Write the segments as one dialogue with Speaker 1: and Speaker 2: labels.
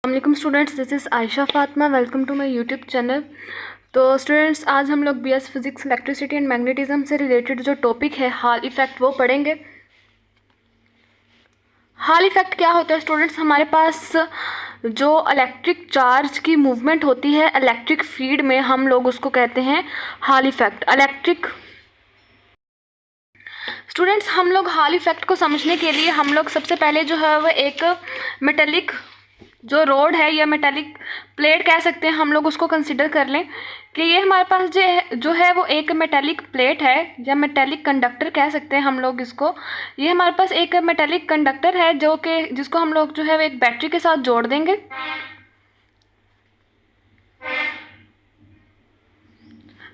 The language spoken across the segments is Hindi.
Speaker 1: अस्सलाम students, this is Ayesha Fatima. Welcome to my YouTube channel. तो स्टूडेंट्स, आज हम लोग BS physics electricity and magnetism से रिलेटेड जो टॉपिक है हॉल इफ़ेक्ट वो पढ़ेंगे। हॉल इफ़ेक्ट क्या होता है स्टूडेंट्स? हमारे पास जो इलेक्ट्रिक चार्ज की मूवमेंट होती है इलेक्ट्रिक फील्ड में, हम लोग उसको कहते हैं हॉल इफ़ेक्ट। स्टूडेंट्स, हम लोग हॉल इफ़ेक्ट को समझने के लिए हम लोग सबसे पहले जो है वो एक मेटेलिक जो रोड है या मेटेलिक प्लेट कह सकते हैं, हम लोग उसको कंसिडर कर लें कि ये हमारे पास जो है वो एक मेटेलिक प्लेट है या मेटेलिक कंडक्टर कह सकते हैं हम लोग इसको। ये हमारे पास एक मेटेलिक कंडक्टर है जिसको हम लोग जो है वो एक बैटरी के साथ जोड़ देंगे।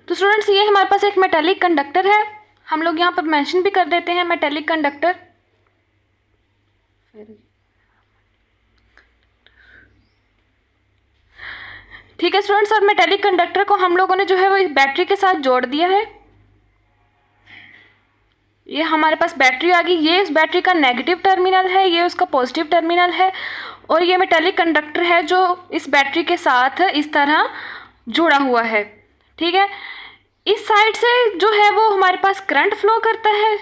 Speaker 1: तो स्टूडेंट्स, ये हमारे पास एक मेटेलिक कंडक्टर है, हम लोग यहाँ पर मेंशन भी कर देते हैं मेटेलिक कंडक्टर। ठीक है स्टूडेंट्स, और मेटेलिक कंडक्टर को हम लोगों ने जो है वो इस बैटरी के साथ जोड़ दिया है। ये हमारे पास बैटरी आ गई, ये इस बैटरी का नेगेटिव टर्मिनल है, ये उसका पॉजिटिव टर्मिनल है, और ये मेटेलिक कंडक्टर है जो इस बैटरी के साथ इस तरह जुड़ा हुआ है। ठीक है, इस साइड से जो है वो हमारे पास करंट फ्लो करता है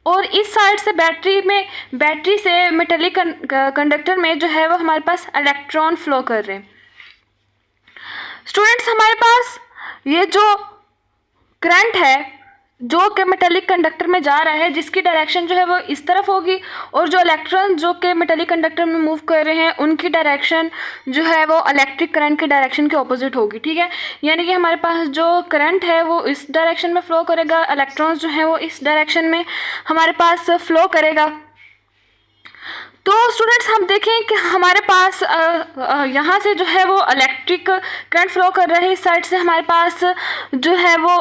Speaker 1: और इस साइड से बैटरी से मेटेलिक कंडक्टर में जो है वो हमारे पास इलेक्ट्रॉन फ्लो कर रहे हैं। स्टूडेंट्स, हमारे पास ये जो करंट है जो कि मेटेलिक कंडक्टर में जा रहा है, जिसकी डायरेक्शन जो है वो इस तरफ होगी, और जो इलेक्ट्रॉन जो कि मेटेलिक कंडक्टर में मूव कर रहे हैं उनकी डायरेक्शन जो है वो इलेक्ट्रिक करंट की डायरेक्शन के ऑपोजिट होगी। ठीक है, यानी कि हमारे पास जो करंट है वो इस डायरेक्शन में फ़्लो करेगा, इलेक्ट्रॉन्स जो है वो इस डायरेक्शन में हमारे पास फ़्लो करेगा। तो स्टूडेंट्स, हम देखें कि हमारे पास यहाँ से जो है वो इलेक्ट्रिक करंट फ्लो कर रहा है, इस साइड से हमारे पास जो है वो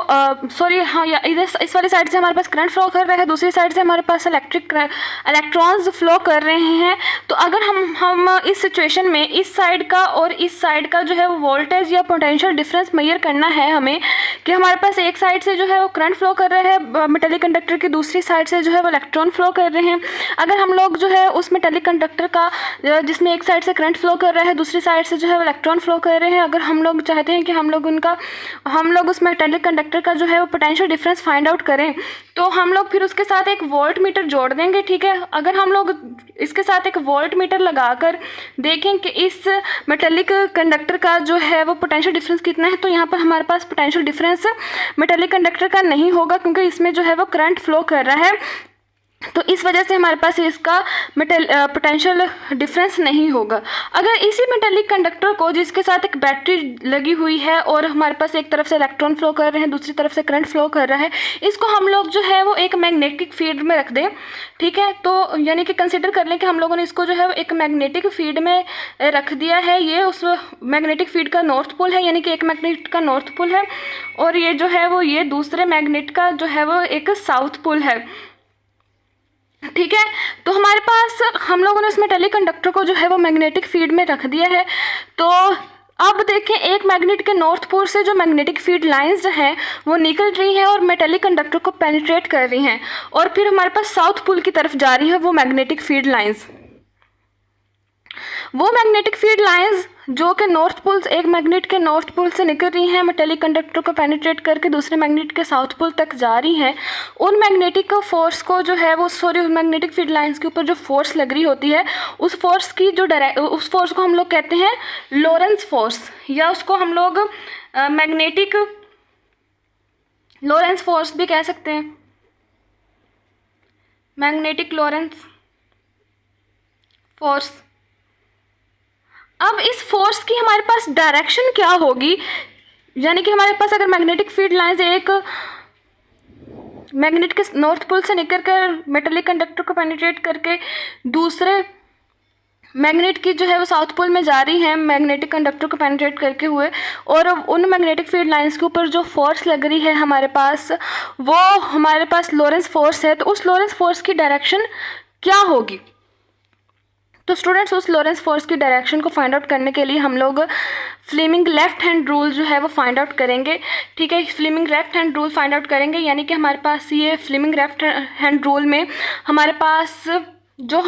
Speaker 1: इधर इस वाली साइड से हमारे पास करंट फ्लो कर रहा है, दूसरी साइड से हमारे पास इलेक्ट्रॉन्स फ्लो कर रहे हैं। तो अगर हम इस सिचुएशन में इस साइड का और इस साइड का जो है वो वोल्टेज या पोटेंशियल डिफरेंस मेजर करना है हमें, कि हमारे पास एक साइड से जो है वो करंट फ्लो कर रहा है मेटेलिक कंडक्टर की, दूसरी साइड से जो है वो इलेक्ट्रॉन फ्लो कर रहे हैं। अगर हम लोग जो है उस मेटेलिक कंडक्टर का जिसमें एक साइड से करंट फ्लो कर रहा है, दूसरी साइड से जो है इलेक्ट्रॉन फ्लो कर रहे हैं, अगर हम लोग चाहते हैं कि हम लोग उस मेटेलिक कंडक्टर का जो है वो पोटेंशियल डिफरेंस फाइंड आउट करें, तो हम लोग फिर उसके साथ एक वोल्ट मीटर जोड़ देंगे। ठीक है, अगर हम लोग इसके साथ एक वोल्ट मीटर लगाकर देखें कि इस मेटेलिक कंडक्टर का जो है वो पोटेंशियल डिफरेंस कितना है, तो यहाँ पर हमारे पास पोटेंशियल डिफरेंस मेटेलिक कंडक्टर का नहीं होगा, क्योंकि इसमें जो है वो करंट फ्लो कर रहा है, तो इस वजह से हमारे पास इसका पोटेंशियल डिफरेंस नहीं होगा। अगर इसी मेटेलिक कंडक्टर को जिसके साथ एक बैटरी लगी हुई है और हमारे पास एक तरफ से इलेक्ट्रॉन फ्लो कर रहे हैं, दूसरी तरफ से करंट फ्लो कर रहा है, इसको हम लोग जो है वो एक मैग्नेटिक फील्ड में रख दें। ठीक है, तो यानी कि कंसिडर कर लें कि हम लोगों ने इसको जो है एक मैग्नेटिक फील्ड में रख दिया है। ये उस मैग्नेटिक फील्ड का नॉर्थ पोल है, यानी कि एक मैग्नेट का नॉर्थ पोल है, और ये जो है वो ये दूसरे मैग्नेट का जो है वो एक साउथ पोल है। ठीक है, तो हमारे पास हम लोगों ने उस मेटेलिक कंडक्टर को जो है वो मैग्नेटिक फील्ड में रख दिया है। तो अब देखें, एक मैग्नेट के नॉर्थ पोल से जो मैग्नेटिक फील्ड लाइंस हैं वो निकल रही हैं और मेटेलिक कंडक्टर को पेनिट्रेट कर रही हैं, और फिर हमारे पास साउथ पोल की तरफ जा रही है वो मैग्नेटिक फील्ड लाइंस। वो मैग्नेटिक फील्ड लाइंस जो कि नॉर्थ पोल, एक मैग्नेट के नॉर्थ पोल से निकल रही हैं, मेटेलिक कंडक्टर को पेनिट्रेट करके दूसरे मैग्नेट के साउथ पोल तक जा रही हैं, उन मैग्नेटिक फोर्स को जो है वो मैग्नेटिक फील्ड लाइंस के ऊपर जो फोर्स लग रही होती है, उस फोर्स को हम लोग कहते हैं लॉरेंस फोर्स, या उसको हम लोग मैग्नेटिक लॉरेंस फोर्स भी कह सकते हैं, मैग्नेटिक लॉरेंस फोर्स। अब इस फोर्स की हमारे पास डायरेक्शन क्या होगी, यानी कि हमारे पास अगर मैग्नेटिक फील्ड लाइंस एक मैग्नेट के नॉर्थ पोल से निकल कर मेटेलिक कंडक्टर को पेनिट्रेट करके दूसरे मैग्नेट की जो है वो साउथ पोल में जा रही हैं मैग्नेटिक कंडक्टर को पेनिट्रेट करके हुए, और उन मैग्नेटिक फील्ड लाइंस के ऊपर जो फोर्स लग रही है हमारे पास, वो हमारे पास लॉरेंस फोर्स है। तो उस लॉरेंस फोर्स की डायरेक्शन क्या होगी? तो स्टूडेंट्स, उस लॉरेंस फोर्स की डायरेक्शन को फाइंड आउट करने के लिए हम लोग फ्लेमिंग लेफ्ट हैंड रूल जो है वो फाइंड आउट करेंगे। ठीक है, Fleming left hand rule find out करेंगे, यानी कि हमारे पास ये फ्लेमिंग लेफ्ट हैंड रूल में हमारे पास जो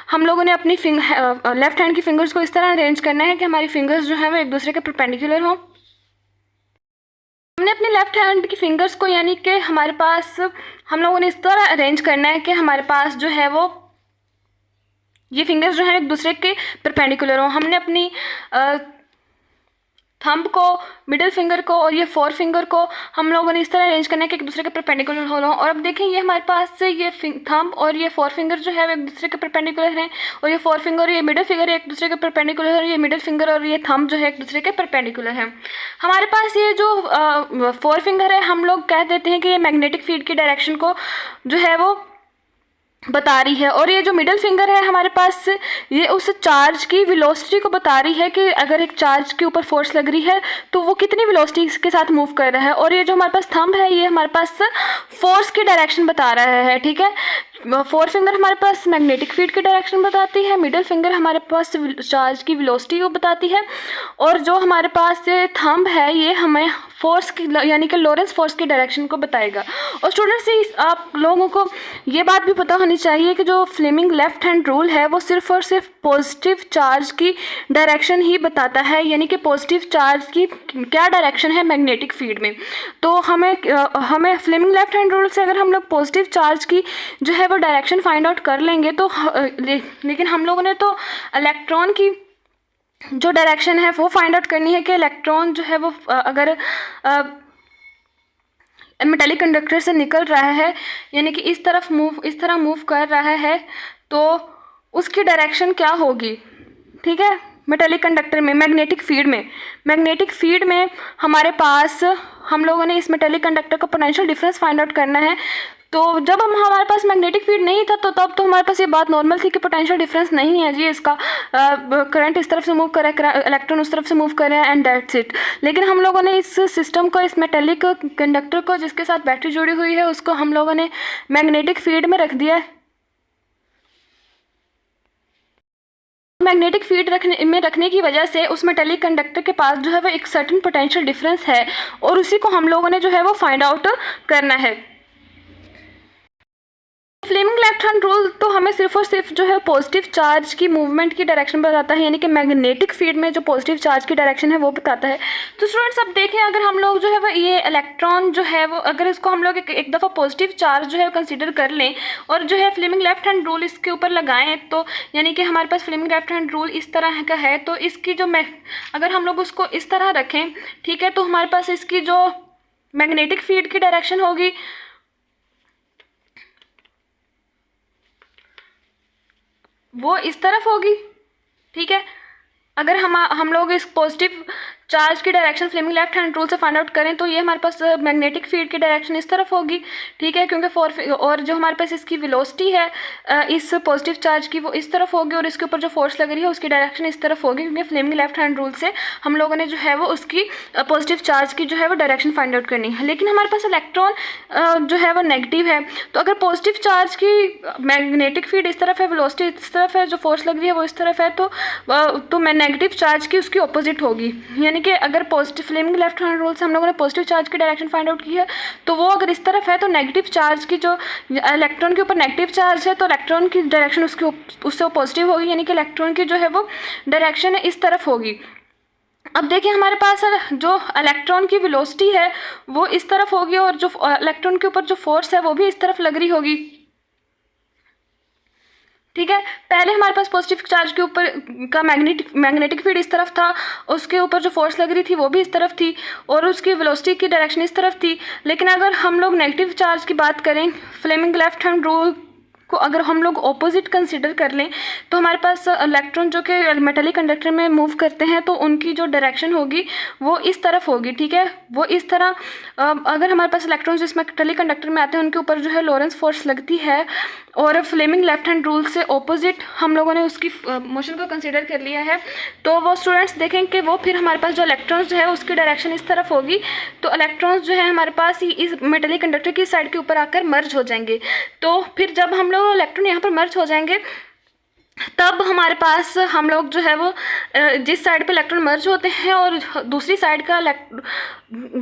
Speaker 1: हम लोगों ने अपनी लेफ्ट हैंड की फिंगर्स को इस तरह अरेंज करना है कि हमारी फिंगर्स जो है वो एक दूसरे के परपेंडिकुलर हों। हमने अपनी लेफ्ट हैंड की फिंगर्स को यानी कि हमारे पास हम लोगों ने इस तरह अरेंज करना है कि हमारे पास जो है वो ये फिंगर्स जो है एक दूसरे के परपेंडिकुलर हों। हमने अपनी थंब को, मिडिल फिंगर को और ये फोर फिंगर को हम लोगों ने इस तरह अरेंज करना है कि एक दूसरे के परपेंडिकुलर हो। और अब देखें ये हमारे पास से ये थंब और ये फोर फिंगर जो है वो एक दूसरे के परपेंडिकुलर हैं, और ये फोर फिंगर और ये मिडिल फिंगर एक दूसरे के परपेंडिकुलर है, और ये मिडिल फिंगर और ये थंब जो है एक दूसरे के परपेंडिकुलर है। हमारे पास ये जो फोर फिंगर है हम लोग कह देते हैं कि ये मैग्नेटिक फील्ड की डायरेक्शन को जो है वो बता रही है, और ये जो मिडिल फिंगर है हमारे पास ये उस चार्ज की वेलोसिटी को बता रही है कि अगर एक चार्ज के ऊपर फोर्स लग रही है तो वो कितनी वेलोसिटी के साथ मूव कर रहा है। और ये जो हमारे पास थंब है ये हमारे पास फोर्स की डायरेक्शन बता रहा है, ठीक है। फोर फिंगर हमारे पास मैग्नेटिक फील्ड की डायरेक्शन बताती है, मिडिल फिंगर हमारे पास चार्ज की वेलोसिटी को बताती है, और जो हमारे पास थंब है ये हमें फोर्स की यानी कि लॉरेंस फोर्स की डायरेक्शन को बताएगा। और स्टूडेंट्स आप लोगों को ये बात भी पता होनी चाहिए कि जो फ्लेमिंग लेफ्ट हैंड रूल है वो सिर्फ और सिर्फ पॉजिटिव चार्ज की डायरेक्शन ही बताता है, यानी कि पॉजिटिव चार्ज की क्या डायरेक्शन है मैग्नेटिक फील्ड में। तो हमें फ्लेमिंग लेफ्ट हैंड रूल से अगर हम लोग पॉजिटिव चार्ज की जो है वो डायरेक्शन फाइंड आउट कर लेंगे तो लेकिन हम लोगों ने तो इलेक्ट्रॉन की जो डायरेक्शन है वो फाइंड आउट करनी है कि इलेक्ट्रॉन जो है वो अगर मेटेलिक कंडक्टर से निकल रहा है यानी कि इस तरह मूव कर रहा है तो उसकी डायरेक्शन क्या होगी, ठीक है। मेटेलिक कंडक्टर में मैग्नेटिक फील्ड में हमारे पास हम लोगों ने इस मेटेलिक कंडक्टर का पोटेंशियल डिफरेंस फाइंड आउट करना है। तो जब हमारे पास मैग्नेटिक फील्ड नहीं था तो तब तो हमारे पास ये बात नॉर्मल थी कि पोटेंशियल डिफरेंस नहीं है जी, इसका करंट इस तरफ से मूव कर रहा है, इलेक्ट्रॉन उस तरफ से मूव कर रहे हैं एंड दैट्स इट। लेकिन हम लोगों ने इस सिस्टम को, इस मेटेलिक कंडक्टर को जिसके साथ बैटरी जुड़ी हुई है उसको हम लोगों ने मैग्नेटिक फील्ड में रख दिया है। मैग्नेटिक फील्ड रखने की वजह से उस मेटेलिक कंडक्टर के पास जो है वो एक सर्टेन पोटेंशियल डिफरेंस है और उसी को हम लोगों ने जो है वो फाइंड आउट करना है। फ्लेमिंग लेफ्ट हैंड रूल तो हमें सिर्फ और सिर्फ जो है पॉजिटिव चार्ज की मूवमेंट की डायरेक्शन बताता है, यानी कि मैग्नेटिक फील्ड में जो पॉजिटिव चार्ज की डायरेक्शन है वो बताता है। तो स्टूडेंट्स अब देखें, अगर हम लोग जो है वो ये इलेक्ट्रॉन जो है वो अगर इसको हम लोग एक दफ़ा पॉजिटिव चार्ज जो है कंसिडर कर लें और जो है फ्लेमिंग लेफ्ट हैंड रूल इसके ऊपर लगाएं, तो यानी कि हमारे पास फ्लेमिंग लेफ्ट हैंड रूल इस तरह का है, तो इसकी जो अगर हम लोग उसको इस तरह रखें, ठीक है, तो हमारे पास इसकी जो मैग्नेटिक फील्ड की डायरेक्शन होगी वो इस तरफ होगी, ठीक है। अगर हम लोग इस पॉजिटिव चार्ज की direction Fleming left hand rule से फाइंड आउट करें तो ये हमारे पास मैग्नेटिक फील्ड की डायरेक्शन इस तरफ होगी, ठीक है, क्योंकि और जो हमारे पास इसकी वेलोसिटी है इस पॉजिटिव चार्ज की वो इस तरफ होगी और इसके ऊपर जो फोर्स लग रही है उसकी डायरेक्शन इस तरफ होगी, क्योंकि फ्लेमिंग लेफ्ट हैंड रूल से हम लोगों ने जो है वो उसकी पॉजिटिव चार्ज की जो है वो डायरेक्शन फाइंड आउट करनी है। लेकिन हमारे पास इलेक्ट्रॉन जो है वो नेगेटिव है, तो अगर पॉजिटिव चार्ज की मैग्नेटिक फील्ड इस तरफ है, वेलोसिटी इस तरफ है, जो फोर्स लग रही है वो इस तरफ है, तो नेगेटिव चार्ज की उसकी ऑपोजिट होगी। यानी कि अगर positive Fleming left hand rule से हम लोगों ने पॉजिटिव चार्ज की डायरेक्शन फाइंड आउट की है तो वो अगर इस तरफ है तो नेगेटिव चार्ज की जो इलेक्ट्रॉन के ऊपर नेगेटिव चार्ज है तो इलेक्ट्रॉन की डायरेक्शन उससे पॉजिटिव होगी, यानी कि इलेक्ट्रॉन की जो है वो डायरेक्शन है इस तरफ होगी। अब देखिए हमारे पास जो इलेक्ट्रॉन की वेलोसिटी है वो इस तरफ होगी और जो इलेक्ट्रॉन के ऊपर जो फोर्स है वो भी इस तरफ लग रही होगी, ठीक है। पहले हमारे पास पॉजिटिव चार्ज के ऊपर का मैग्नेटिक फील्ड इस तरफ था, उसके ऊपर जो फोर्स लग रही थी वो भी इस तरफ थी और उसकी वेलोसिटी की डायरेक्शन इस तरफ थी। लेकिन अगर हम लोग नेगेटिव चार्ज की बात करें, फ्लेमिंग लेफ्ट हैंड रूल को अगर हम लोग ऑपोजिट कंसिडर कर लें तो हमारे पास इलेक्ट्रॉन जो कि मेटेलिक कंडक्टर में मूव करते हैं तो उनकी जो डायरेक्शन होगी वो इस तरफ होगी, ठीक है। वो इस तरह अगर हमारे पास इलेक्ट्रॉन जिस मेटेलिक कंडक्टर में आते हैं उनके ऊपर जो है लॉरेंस फोर्स लगती है और फ्लेमिंग लेफ्ट हैंड रूल से ऑपोजिट हम लोगों ने उसकी मोशन को कंसिडर कर लिया है, तो वो स्टूडेंट्स देखें कि वो फिर हमारे पास जो इलेक्ट्रॉन्स जो है उसकी डायरेक्शन इस तरफ होगी, तो इलेक्ट्रॉन्स जो है हमारे पास इस मेटेलिक कंडक्टर की साइड के ऊपर आकर मर्ज हो जाएंगे। तो फिर जब हम लोग इलेक्ट्रॉन यहाँ पर मर्ज हो जाएंगे तब हमारे पास हम लोग जो है वो जिस साइड पे इलेक्ट्रॉन मर्ज होते हैं और दूसरी साइड का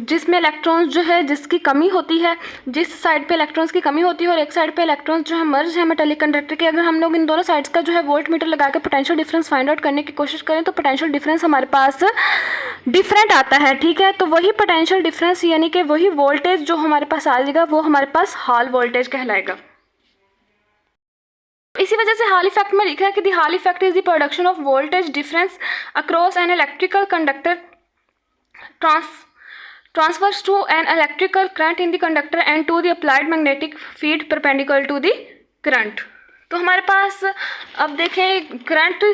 Speaker 1: जिसमें इलेक्ट्रॉन्स जो है जिसकी कमी होती है, जिस साइड पे इलेक्ट्रॉन्स की कमी होती है और एक साइड पे इलेक्ट्रॉन्स जो है मर्ज है मेटालिक कंडक्टर के, अगर हम लोग इन दोनों साइड्स का जो है वोल्ट मीटर लगा के पोटेंशियल डिफरेंस फाइंड आउट करने की कोशिश करें तो पोटेंशियल डिफरेंस हमारे पास डिफरेंट आता है। ठीक है, तो वही पोटेंशियल डिफरेंस यानी कि वही वोल्टेज जो हमारे पास आ जाएगा वो हमारे पास हॉल वोल्टेज कहलाएगा। इसी वजह से हॉल इफेक्ट में लिखा है कि the hall effect is the production of voltage difference across an electrical conductor transfers to an electrical current in the conductor and to the applied magnetic field perpendicular to the current। तो हमारे पास अब देखें करंट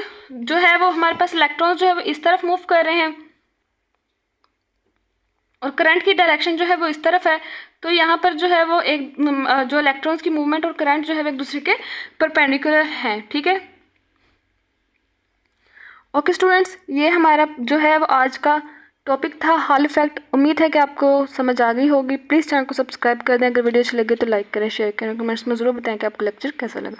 Speaker 1: जो है वो हमारे पास इलेक्ट्रॉन जो है वो इस तरफ मूव कर रहे हैं और करंट की डायरेक्शन जो है वो इस तरफ है। तो यहाँ पर जो है वो एक जो इलेक्ट्रॉन्स की मूवमेंट और करंट जो है वो एक दूसरे के परपेंडिकुलर हैं। ठीक है, ओके स्टूडेंट्स, ये हमारा जो है वो आज का टॉपिक था हॉल इफेक्ट। उम्मीद है कि आपको समझ आ गई होगी। प्लीज़ चैनल को सब्सक्राइब कर दें। अगर वीडियो अच्छी लगे तो लाइक करें, शेयर करें, कमेंट्स में ज़रूर बताएं कि आपको लेक्चर कैसा लगा।